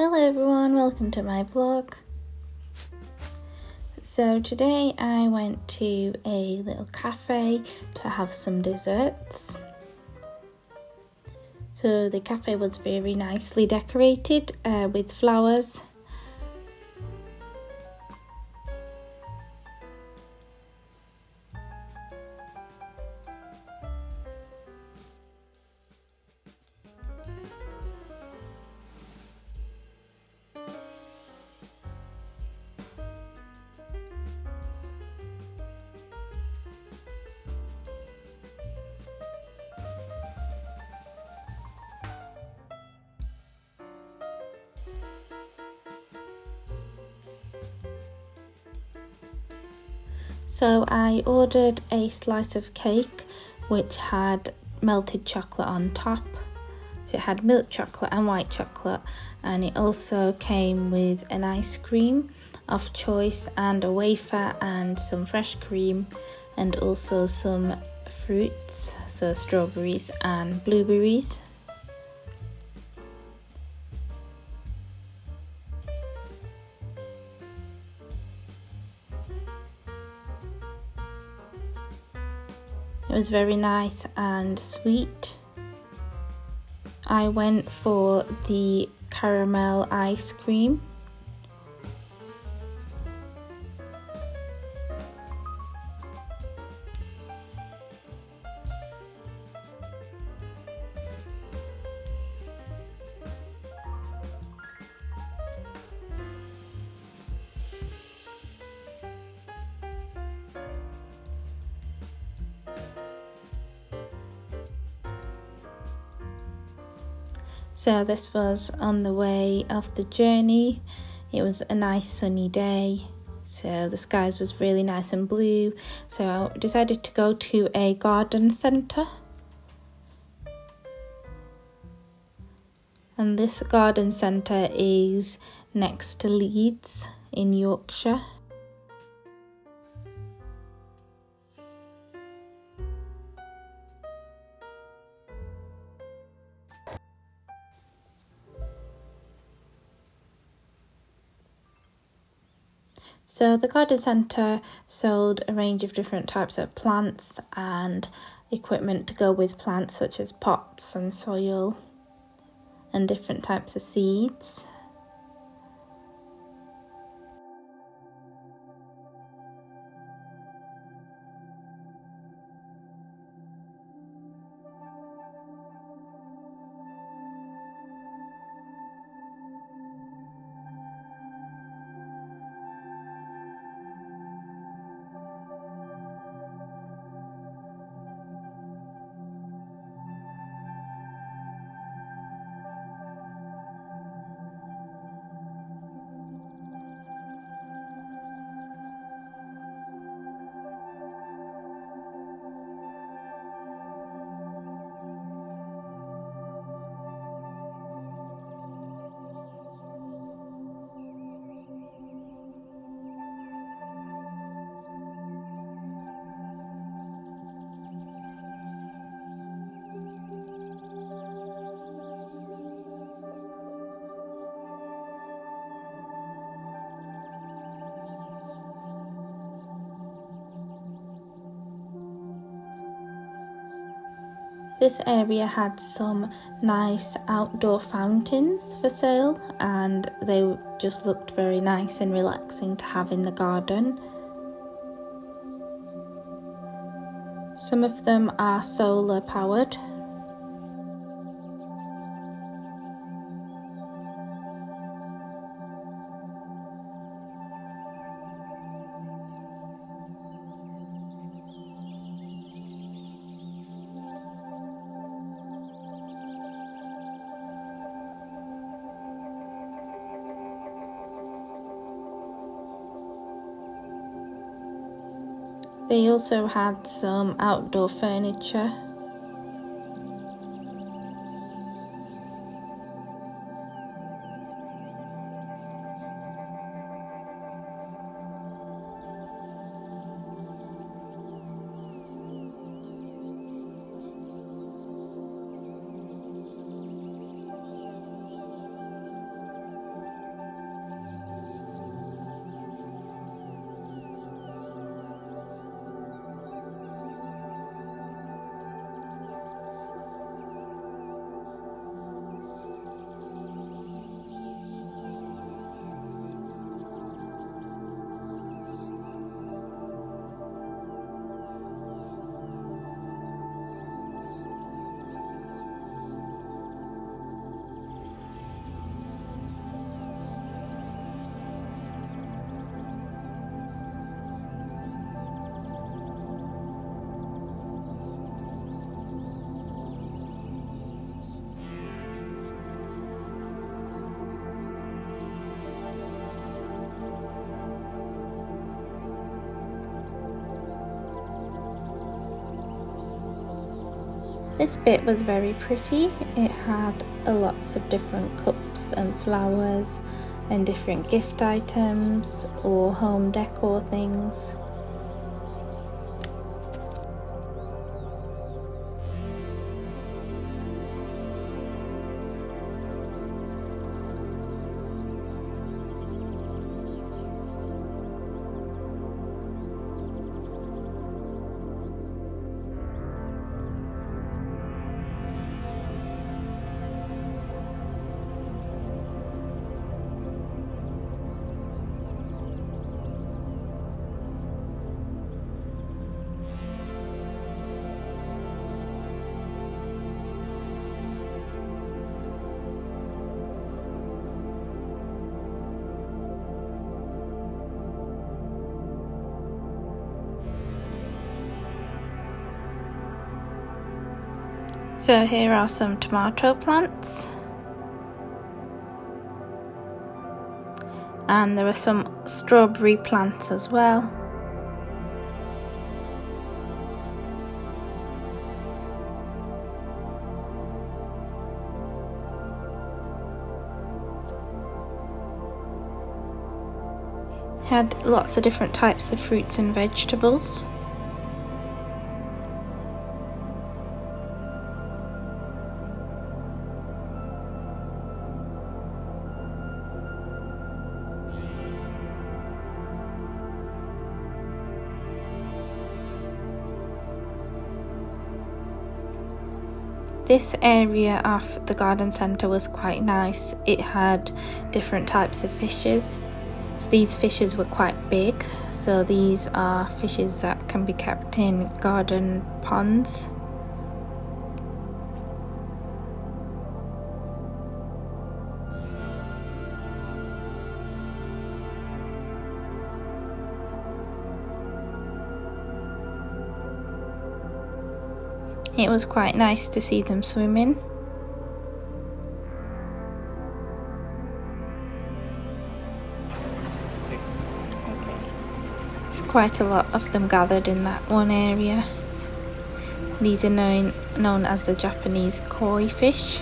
Hello everyone, welcome to my vlog. So today I went to a little cafe to have some desserts. So the cafe was very nicely decorated with flowers. So I ordered a slice of cake which had melted chocolate on top. So it had milk chocolate and white chocolate, and it also came with an ice cream of choice and a wafer and some fresh cream and also some fruits, so strawberries and blueberries. It was very nice and sweet. I went for the caramel ice cream. So this was on the way of the journey. It was a nice sunny day, so the skies was really nice and blue. So I decided to go to a garden centre. And this garden centre is next to Leeds in Yorkshire. So the garden centre sold a range of different types of plants and equipment to go with plants, such as pots and soil and different types of seeds. This area had some nice outdoor fountains for sale, and they just looked very nice and relaxing to have in the garden. Some of them are solar powered. They also had some outdoor furniture. This bit was very pretty. It had lots of different cups and flowers and different gift items or home decor things. So here are some tomato plants, and there are some strawberry plants as well. Had lots of different types of fruits and vegetables. This area of the garden centre was quite nice. It had different types of fishes. So these fishes were quite big. So these are fishes that can be kept in garden ponds. It was quite nice to see them swimming. There's quite a lot of them gathered in that one area. These are known as the Japanese koi fish.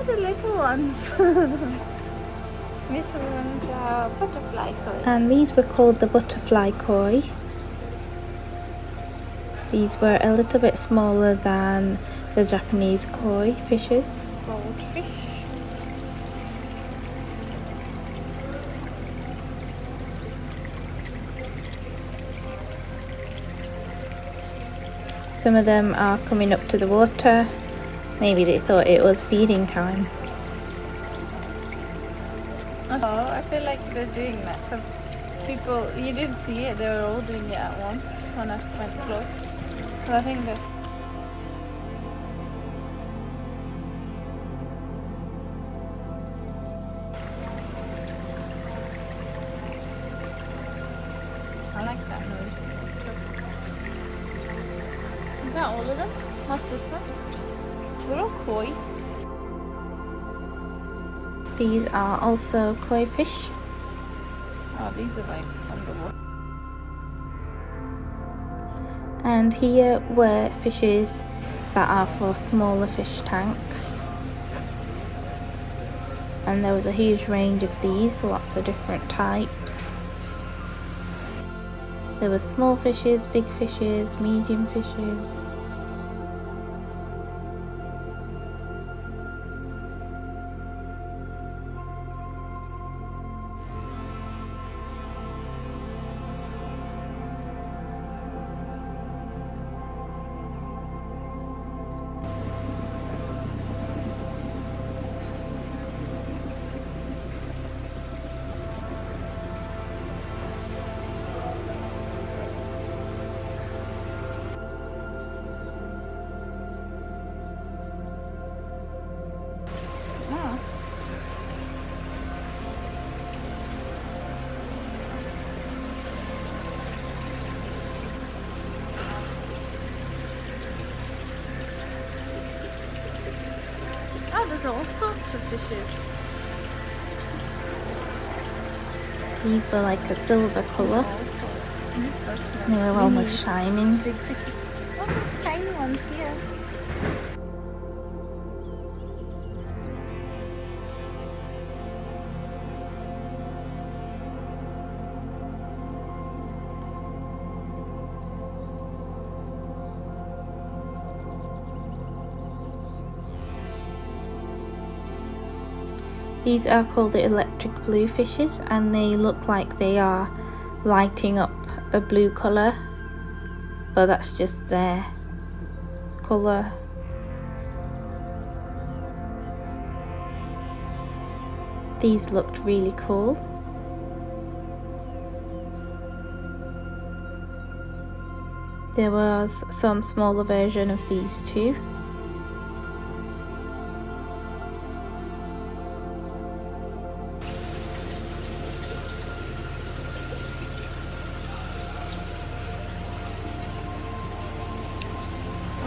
The little ones. Little ones are butterfly koi. And these were called the butterfly koi. These were a little bit smaller than the Japanese koi fishes. Goldfish. Some of them are coming up to the water. Maybe they thought it was feeding time. Oh, I feel like they're doing that because people, you didn't see it, they were all doing it at once when I went close. But I think that I like that noise. Is that all of them? What's this one? They're all koi. These are also koi fish. Oh, these are like underwater. And here were fishes that are for smaller fish tanks. And there was a huge range of these, lots of different types. There were small fishes, big fishes, medium fishes. There's all sorts of fishes. These were like a silver colour. All sorts. They were almost shining. Big fishes. Oh, there's tiny ones here. These are called the electric blue fishes, and they look like they are lighting up a blue colour, but that's just their colour. These looked really cool. There was some smaller version of these too.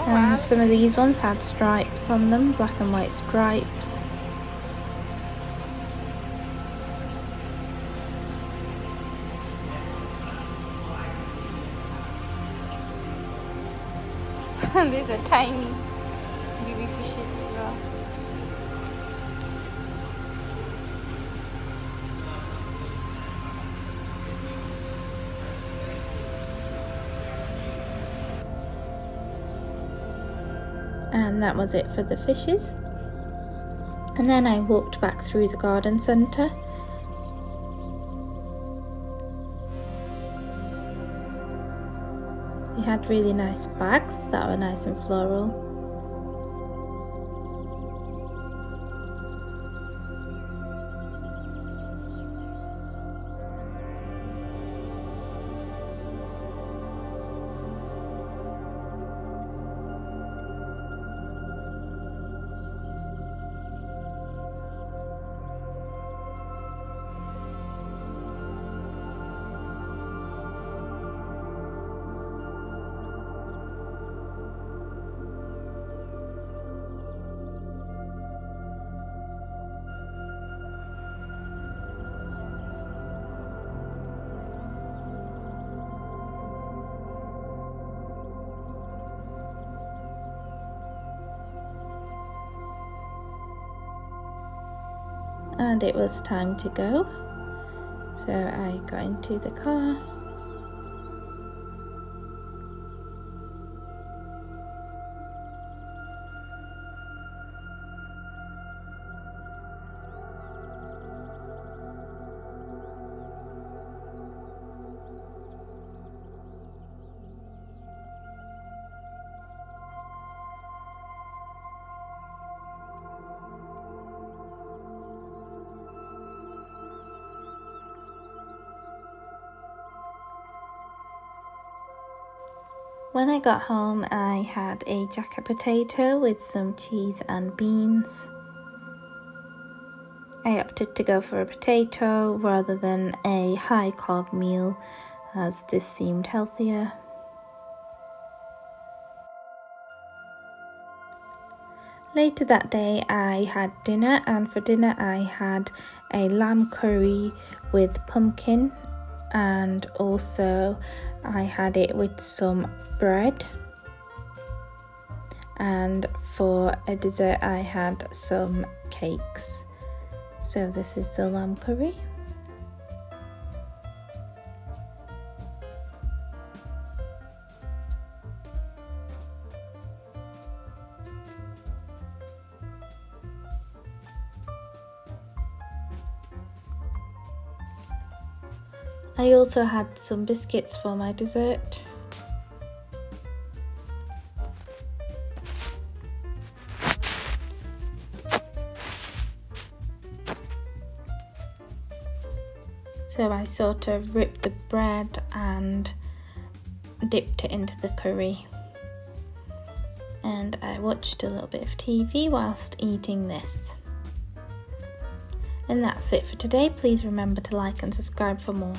And some of these ones had stripes on them, black and white stripes. These are tiny baby fishes as well. And that was it for the fishes. And then I walked back through the garden centre. They had really nice bags that were nice and floral. And it was time to go, so I got into the car. When I got home, I had a jacket potato with some cheese and beans. I opted to go for a potato rather than a high carb meal, as this seemed healthier. Later that day I had dinner, and for dinner I had a lamb curry with pumpkin, and also I had it with some bread, and for a dessert I had some cakes. So this is the lamb curry. I also had some biscuits for my dessert. So I sort of ripped the bread and dipped it into the curry. And I watched a little bit of TV whilst eating this. And that's it for today. Please remember to like and subscribe for more.